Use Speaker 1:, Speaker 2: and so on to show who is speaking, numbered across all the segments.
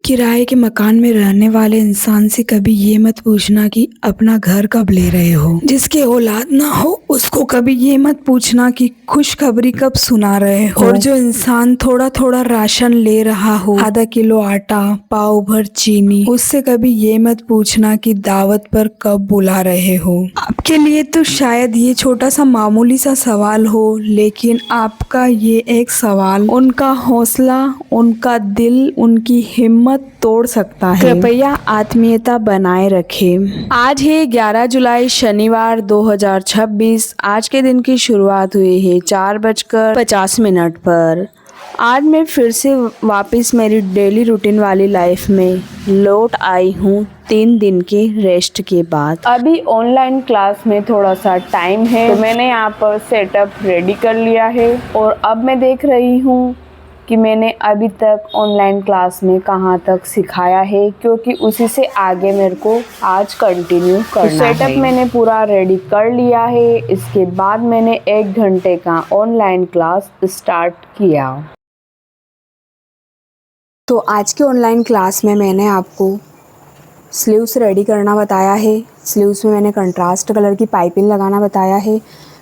Speaker 1: किराए के मकान में रहने वाले इंसान से कभी ये मत पूछना कि अपना घर कब ले रहे हो। जिसके औलाद ना हो उसको कभी ये मत पूछना कि खुशखबरी कब सुना रहे हो। और जो इंसान थोड़ा थोड़ा राशन ले रहा हो, आधा किलो आटा, पाव भर चीनी, उससे कभी ये मत पूछना कि दावत पर कब बुला रहे हो। आपके लिए तो शायद ये छोटा सा मामूली सा सवाल हो, लेकिन आपका ये एक सवाल उनका हौसला, उनका दिल, उनकी हिम्मत तोड़ सकता है। कृपया आत्मीयता बनाए रखें। आज है 11 जुलाई शनिवार 2026। आज के दिन की शुरुआत हुई है 4:50 पर। आज मैं फिर से वापस मेरी डेली रूटीन वाली लाइफ में लौट आई हूँ 3 दिन के रेस्ट के बाद। अभी ऑनलाइन क्लास में थोड़ा सा टाइम है तो मैंने यहाँ पर सेटअप रेडी कर लिया है और अब मैं देख रही हूँ कि मैंने अभी तक ऑनलाइन क्लास में कहाँ तक सिखाया है, क्योंकि उसी से आगे मेरे को आज कंटिन्यू करना है। सेटअप मैंने पूरा रेडी कर लिया है। इसके बाद मैंने 1 घंटे का ऑनलाइन क्लास स्टार्ट किया। तो आज के ऑनलाइन क्लास में मैंने आपको स्लीव्स रेडी करना बताया है। स्लीव्स में मैंने कंट्रास्ट कलर की पाइपिंग लगाना बताया है।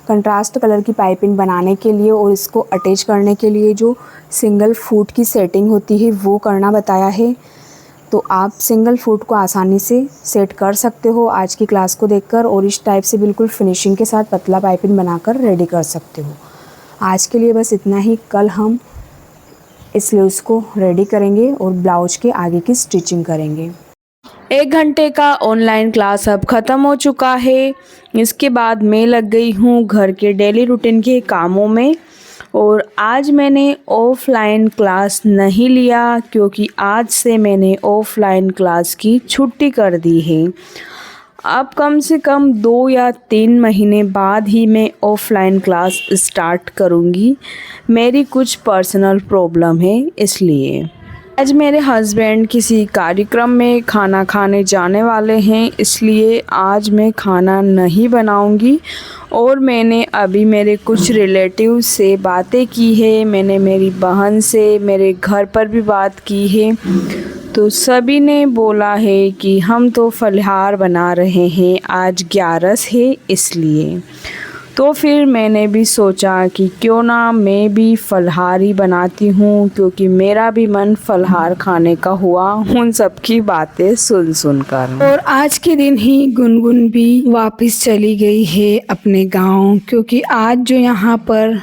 Speaker 1: कंट्रास्ट कलर की पाइपिंग बनाने के लिए और इसको अटैच करने के लिए जो सिंगल फुट की सेटिंग होती है वो करना बताया है। तो आप सिंगल फुट को आसानी से सेट कर सकते हो आज की क्लास को देखकर, और इस टाइप से बिल्कुल फिनिशिंग के साथ पतला पाइपिंग बनाकर रेडी कर सकते हो। आज के लिए बस इतना ही। कल हम इस स्लीव्स को रेडी करेंगे और ब्लाउज के आगे की स्टिचिंग करेंगे। 1 घंटे का ऑनलाइन क्लास अब ख़त्म हो चुका है। इसके बाद मैं लग गई हूँ घर के डेली रूटीन के कामों में। और आज मैंने ऑफ़लाइन क्लास नहीं लिया, क्योंकि आज से मैंने ऑफ़लाइन क्लास की छुट्टी कर दी है। अब कम से कम 2 या 3 महीने बाद ही मैं ऑफ़लाइन क्लास स्टार्ट करूँगी। मेरी कुछ पर्सनल प्रॉब्लम है इसलिए। आज मेरे हस्बैंड किसी कार्यक्रम में खाना खाने जाने वाले हैं, इसलिए आज मैं खाना नहीं बनाऊंगी। और मैंने अभी मेरे कुछ रिलेटिव से बातें की है, मैंने मेरी बहन से मेरे घर पर भी बात की है। तो सभी ने बोला है कि हम तो फलाहार बना रहे हैं, आज 11 है इसलिए। तो फिर मैंने भी सोचा कि क्यों ना मैं भी फलाहार ही बनाती हूँ, क्योंकि मेरा भी मन फलाहार खाने का हुआ उन सब की बातें सुन कर। और आज के दिन ही गुनगुन भी वापस चली गई है अपने गांव, क्योंकि आज जो यहाँ पर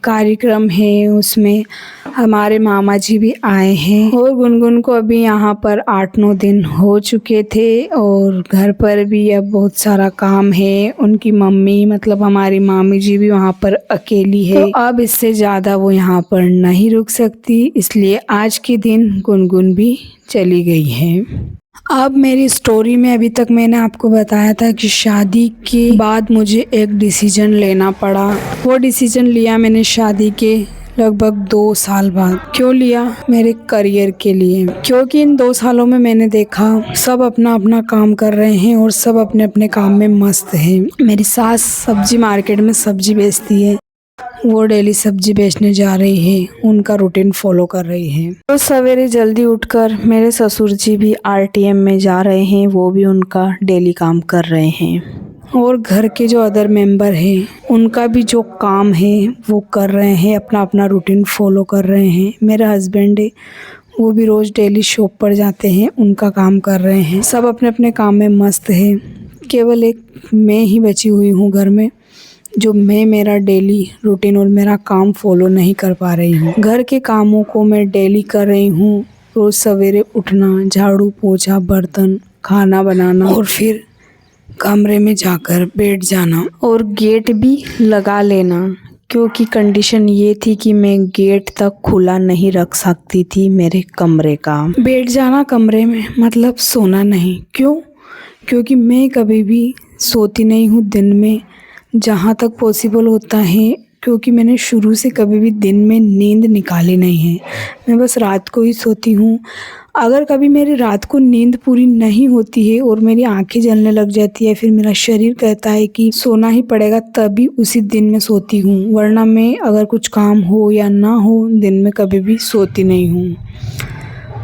Speaker 1: कार्यक्रम है उसमें हमारे मामा जी भी आए हैं। और गुनगुन को अभी यहाँ पर 8-9 दिन हो चुके थे और घर पर भी अब बहुत सारा काम है। उनकी मम्मी मतलब हमारी मामी जी भी वहाँ पर अकेली है, तो अब इससे ज़्यादा वो यहाँ पर नहीं रुक सकती, इसलिए आज के दिन गुनगुन भी चली गई है। अब मेरी स्टोरी में अभी तक मैंने आपको बताया था कि शादी के बाद मुझे एक डिसीजन लेना पड़ा। वो डिसीजन लिया मैंने शादी के लगभग 2 साल बाद। क्यों लिया? मेरे करियर के लिए। क्योंकि इन 2 सालों में मैंने देखा सब अपना अपना काम कर रहे हैं और सब अपने अपने काम में मस्त हैं। मेरी सास सब्जी मार्केट में सब्जी बेचती है, वो डेली सब्जी बेचने जा रही है, उनका रूटीन फॉलो कर रही है। तो सवेरे जल्दी उठकर मेरे ससुर जी भी आरटीएम में जा रहे हैं, वो भी उनका डेली काम कर रहे हैं। और घर के जो अदर मेंबर हैं उनका भी जो काम है वो कर रहे हैं, अपना अपना रूटीन फॉलो कर रहे हैं। मेरा हस्बैंड है, वो भी रोज़ डेली शॉप पर जाते हैं, उनका काम कर रहे हैं। सब अपने अपने काम में मस्त है। केवल एक मैं ही बची हुई हूँ घर में, जो मैं मेरा डेली रूटीन और मेरा काम फॉलो नहीं कर पा रही हूँ। घर के कामों को मैं डेली कर रही हूँ। रोज़ सवेरे उठना, झाड़ू पोछा, बर्तन, खाना बनाना और फिर कमरे में जाकर बैठ जाना और गेट भी लगा लेना, क्योंकि कंडीशन ये थी कि मैं गेट तक खुला नहीं रख सकती थी मेरे कमरे का। बैठ जाना कमरे में मतलब सोना नहीं। क्यों? क्योंकि मैं कभी भी सोती नहीं हूँ दिन में, जहाँ तक पॉसिबल होता है, क्योंकि मैंने शुरू से कभी भी दिन में नींद निकाली नहीं है। मैं बस रात को ही सोती हूँ। अगर कभी मेरी रात को नींद पूरी नहीं होती है और मेरी आंखें जलने लग जाती है, फिर मेरा शरीर कहता है कि सोना ही पड़ेगा, तभी उसी दिन में सोती हूँ। वरना मैं अगर कुछ काम हो या ना हो दिन में कभी भी सोती नहीं हूँ।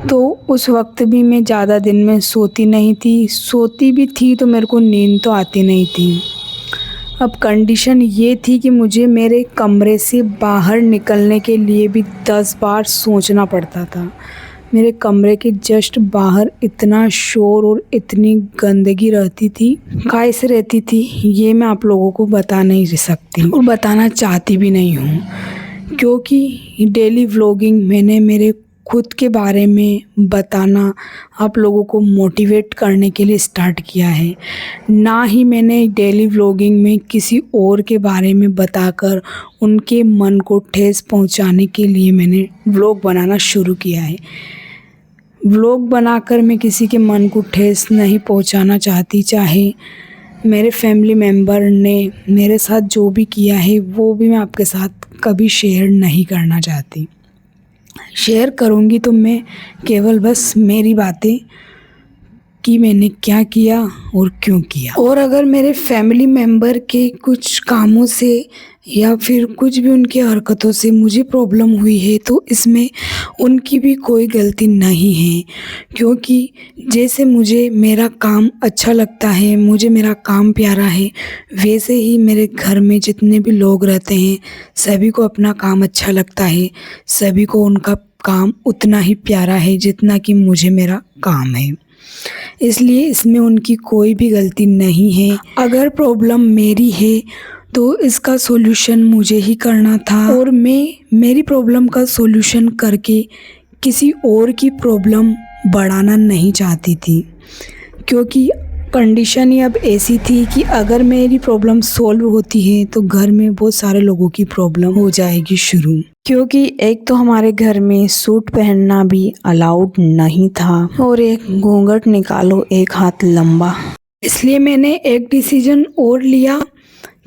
Speaker 2: तो उस वक्त भी मैं ज़्यादा दिन में सोती नहीं थी, सोती भी थी तो मेरे को नींद तो आती नहीं थी। अब कंडीशन ये थी कि मुझे मेरे कमरे से बाहर निकलने के लिए भी 10 बार सोचना पड़ता था। मेरे कमरे के जस्ट बाहर इतना शोर और इतनी गंदगी रहती थी, कैसे रहती थी ये मैं आप लोगों को बता नहीं सकती और बताना चाहती भी नहीं हूँ, क्योंकि डेली व्लॉगिंग मैंने मेरे खुद के बारे में बताना आप लोगों को मोटिवेट करने के लिए स्टार्ट किया है। ना ही मैंने डेली व्लॉगिंग में किसी और के बारे में बताकर उनके मन को ठेस पहुंचाने के लिए मैंने व्लॉग बनाना शुरू किया है। व्लॉग बनाकर मैं किसी के मन को ठेस नहीं पहुंचाना चाहती, चाहे मेरे फैमिली मेम्बर ने मेरे साथ जो भी किया है वो भी मैं आपके साथ कभी शेयर नहीं करना चाहती। शेयर करूँगी तो मैं केवल बस मेरी बातें कि मैंने क्या किया और क्यों किया। और अगर मेरे फैमिली मेम्बर के कुछ कामों से या फिर कुछ भी उनकी हरकतों से मुझे प्रॉब्लम हुई है तो इसमें उनकी भी कोई गलती नहीं है, क्योंकि जैसे मुझे मेरा काम अच्छा लगता है, मुझे मेरा काम प्यारा है, वैसे ही मेरे घर में जितने भी लोग रहते हैं सभी को अपना काम अच्छा लगता है, सभी को उनका काम उतना ही प्यारा है जितना कि मुझे मेरा काम है। इसलिए इसमें उनकी कोई भी गलती नहीं है। अगर प्रॉब्लम मेरी है तो इसका सॉल्यूशन मुझे ही करना था और मैं मेरी प्रॉब्लम का सॉल्यूशन करके किसी और की प्रॉब्लम बढ़ाना नहीं चाहती थी, क्योंकि कंडीशन ही अब ऐसी थी कि अगर मेरी प्रॉब्लम सॉल्व होती है तो घर में बहुत सारे लोगों की प्रॉब्लम हो जाएगी शुरू, क्योंकि एक तो हमारे घर में सूट पहनना भी अलाउड नहीं था और एक घूंघट निकालो एक हाथ लंबा। इसलिए मैंने एक डिसीजन और लिया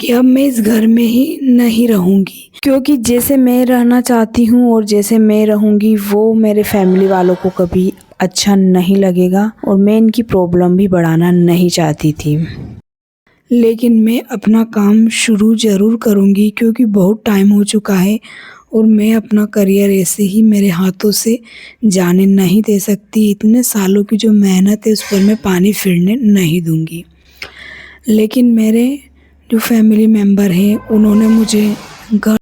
Speaker 2: कि अब मैं इस घर में ही नहीं रहूँगी, क्योंकि जैसे मैं रहना चाहती हूँ और जैसे मैं रहूँगी वो मेरे फैमिली वालों को कभी अच्छा नहीं लगेगा और मैं इनकी प्रॉब्लम भी बढ़ाना नहीं चाहती थी। लेकिन मैं अपना काम शुरू ज़रूर करूँगी, क्योंकि बहुत टाइम हो चुका है और मैं अपना करियर ऐसे ही मेरे हाथों से जाने नहीं दे सकती। इतने सालों की जो मेहनत है उस पर मैं पानी फिरने नहीं दूँगी। लेकिन मेरे जो फैमिली मेम्बर हैं उन्होंने मुझे घर